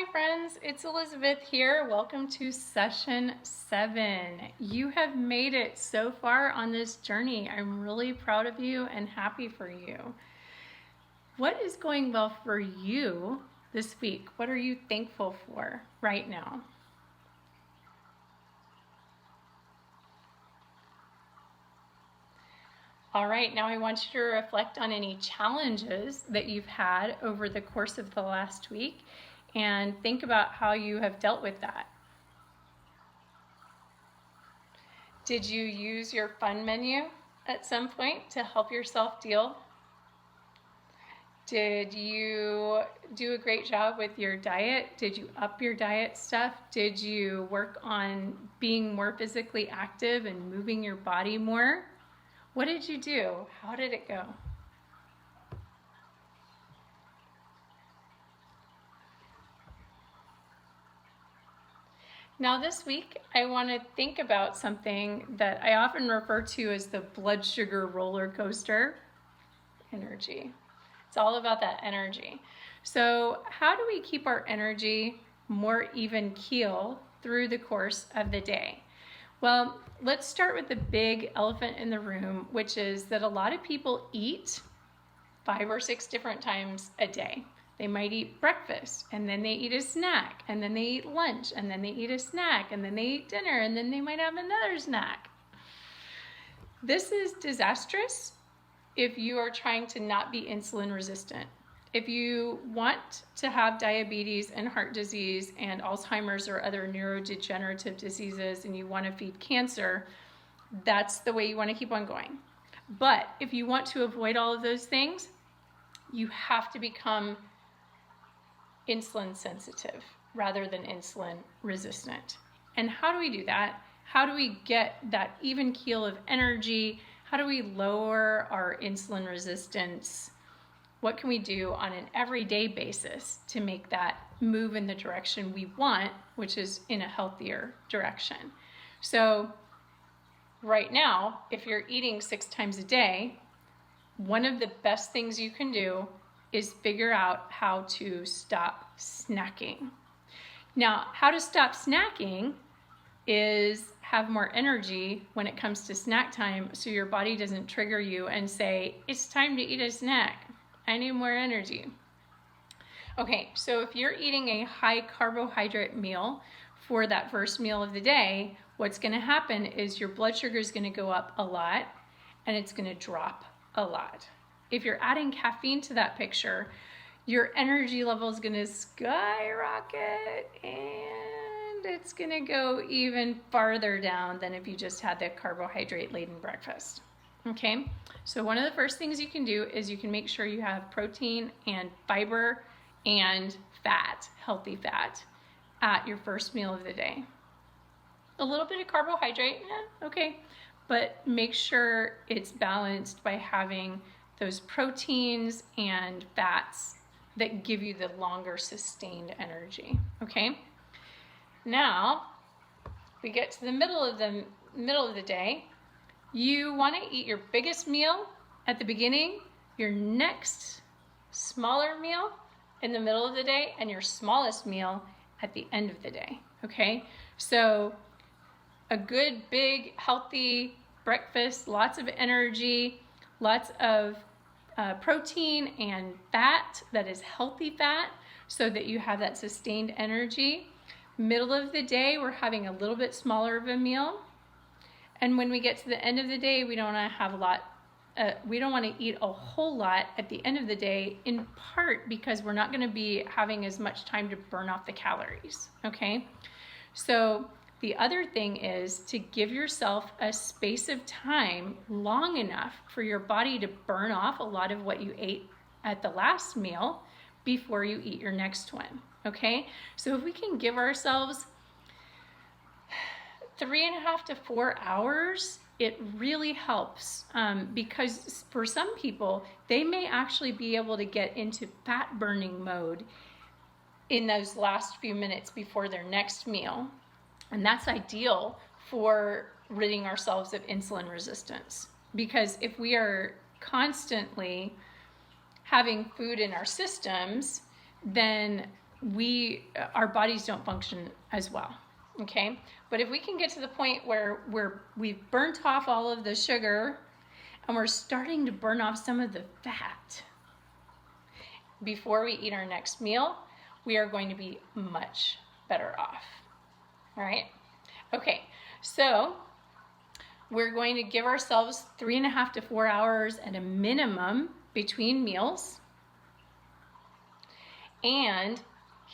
Hi friends, it's Elizabeth here. Welcome to session 7. You have made it so far on this journey. I'm really proud of you and happy for you. What is going well for you this week? What are you thankful for right now? All right, now I want you to reflect on any challenges that you've had over the course of the last week and think about how you have dealt with that. Did you use your fun menu at some point to help yourself deal? Did you do a great job with your diet? Did you up your diet stuff? Did you work on being more physically active and moving your body more? What did you do? How did it go? Now this week, I want to think about something that I often refer to as the blood sugar roller coaster energy. It's all about that energy. So how do we keep our energy more even keel through the course of the day? Well, let's start with the big elephant in the room, which is that a lot of people eat 5 or 6 different times a day. They might eat breakfast, and then they eat a snack, and then they eat lunch, and then they eat a snack, and then they eat dinner, and then they might have another snack. This is disastrous if you are trying to not be insulin resistant. If you want to have diabetes and heart disease and Alzheimer's or other neurodegenerative diseases and you want to feed cancer, that's the way you want to keep on going. But if you want to avoid all of those things, you have to become insulin sensitive rather than insulin resistant. And how do we do that? How do we get that even keel of energy? How do we lower our insulin resistance? What can we do on an everyday basis to make that move in the direction we want, which is in a healthier direction? So right now, if you're eating 6 times a day, one of the best things you can do is figure out how to stop snacking. Now, how to stop snacking is have more energy when it comes to snack time so your body doesn't trigger you and say, it's time to eat a snack. I need more energy. Okay, so if you're eating a high carbohydrate meal for that first meal of the day, what's going to happen is your blood sugar is going to go up a lot and it's going to drop a lot. If you're adding caffeine to that picture, your energy level is going to skyrocket and it's going to go even farther down than if you just had the carbohydrate-laden breakfast. Okay, so one of the first things you can do is you can make sure you have protein and fiber and fat, healthy fat, at your first meal of the day. A little bit of carbohydrate, okay, but make sure it's balanced by having those proteins and fats that give you the longer sustained energy, okay? Now, we get to the middle of the day. You want to eat your biggest meal at the beginning, your next smaller meal in the middle of the day, and your smallest meal at the end of the day, okay? So a good, big, healthy breakfast, lots of energy, lots of protein and fat that is healthy fat so that you have that sustained energy. Middle of the day, we're having a little bit smaller of a meal. And when we get to the end of the day, we don't want to have a lot, we don't want to eat a whole lot at the end of the day, in part because we're not going to be having as much time to burn off the calories, okay? So the other thing is to give yourself a space of time long enough for your body to burn off a lot of what you ate at the last meal before you eat your next one, okay? So if we can give ourselves 3.5 to 4 hours, it really helps because for some people, they may actually be able to get into fat burning mode in those last few minutes before their next meal. And that's ideal for ridding ourselves of insulin resistance. Because if we are constantly having food in our systems, then our bodies don't function as well. Okay, but if we can get to the point where we've burnt off all of the sugar and we're starting to burn off some of the fat before we eat our next meal, we are going to be much better off. All right, okay, so we're going to give ourselves 3.5 to 4 hours at a minimum between meals. And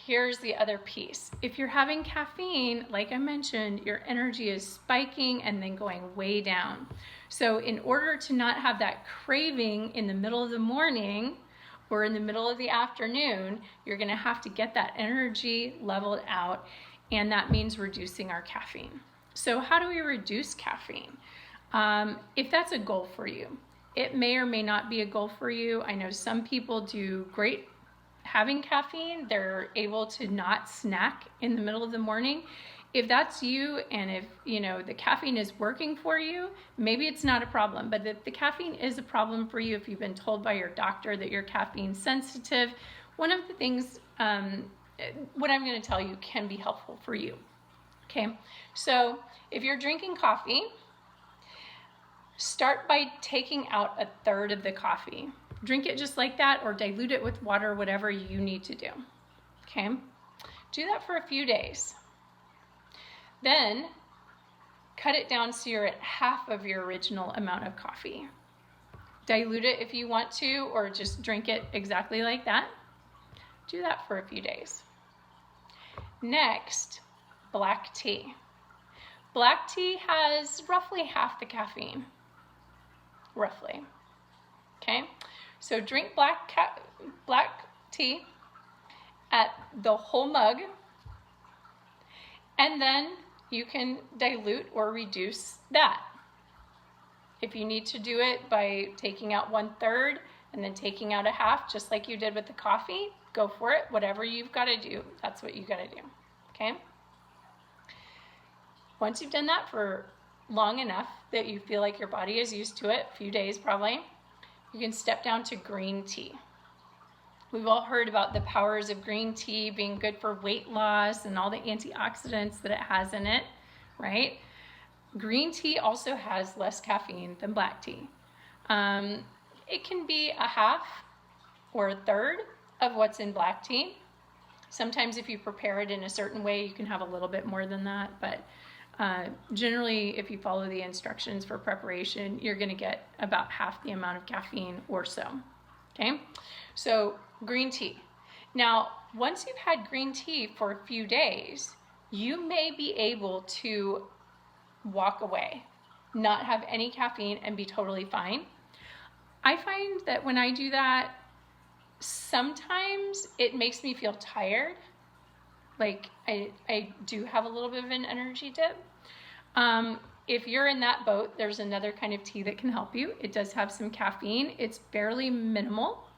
here's the other piece. If you're having caffeine, like I mentioned, your energy is spiking and then going way down. So in order to not have that craving in the middle of the morning or in the middle of the afternoon, you're gonna have to get that energy leveled out, and that means reducing our caffeine. So how do we reduce caffeine? If that's a goal for you, it may or may not be a goal for you. I know some people do great having caffeine. They're able to not snack in the middle of the morning. If that's you, and if the caffeine is working for you, maybe it's not a problem. But if the caffeine is a problem for you, if you've been told by your doctor that you're caffeine sensitive, one of the things, what I'm going to tell you can be helpful for you. Okay, so if you're drinking coffee, start by taking out 1/3 of the coffee. Drink it just like that, or dilute it with water, whatever you need to do. Okay, do that for a few days. Then cut it down so you're at half of your original amount of coffee. Dilute it if you want to, or just drink it exactly like that. Do that for a few days. Next, black tea. Black tea has roughly half the caffeine, roughly. Okay, so drink black tea at the whole mug, and then you can dilute or reduce that. If you need to do it by taking out 1/3 and then taking out a half, just like you did with the coffee, go for it. Whatever you've got to do, that's what you got to do. Okay? Once you've done that for long enough that you feel like your body is used to it, a few days probably, you can step down to green tea. We've all heard about the powers of green tea being good for weight loss and all the antioxidants that it has in it, right? Green tea also has less caffeine than black tea. It can be a half or 1/3 of what's in black tea. Sometimes if you prepare it in a certain way, you can have a little bit more than that, but generally, if you follow the instructions for preparation, you're going to get about half the amount of caffeine or so. Okay, so green tea. Now, once you've had green tea for a few days, you may be able to walk away, not have any caffeine, and be totally fine. I find that when I do that, sometimes it makes me feel tired. Like I do have a little bit of an energy dip. If you're in that boat, there's another kind of tea that can help you. It does have some caffeine. It's fairly minimal,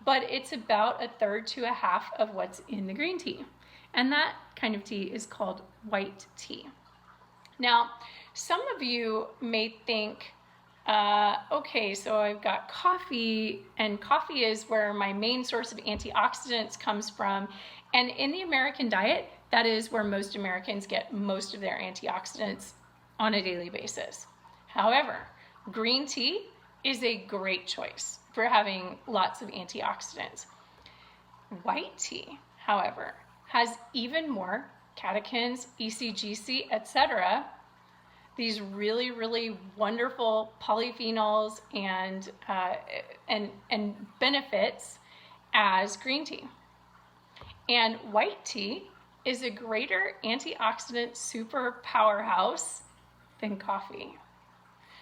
but it's about 1/3 to a half of what's in the green tea. And that kind of tea is called white tea. Now, some of you may think, okay, so I've got coffee, and coffee is where my main source of antioxidants comes from. And in the American diet, that is where most Americans get most of their antioxidants on a daily basis. However, green tea is a great choice for having lots of antioxidants. White tea, however, has even more catechins, ECGC, etc. These really, really wonderful polyphenols and benefits as green tea. And white tea is a greater antioxidant super powerhouse than coffee.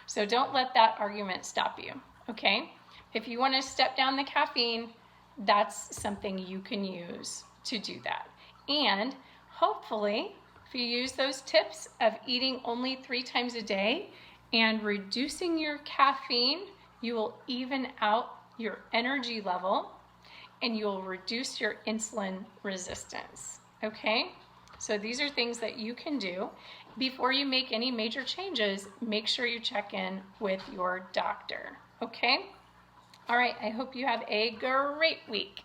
So don't let that argument stop you, okay? If you want to step down the caffeine, that's something you can use to do that. And hopefully, if you use those tips of eating only 3 times a day and reducing your caffeine, you will even out your energy level and you'll reduce your insulin resistance, okay? So these are things that you can do. Before you make any major changes, make sure you check in with your doctor, okay? All right, I hope you have a great week.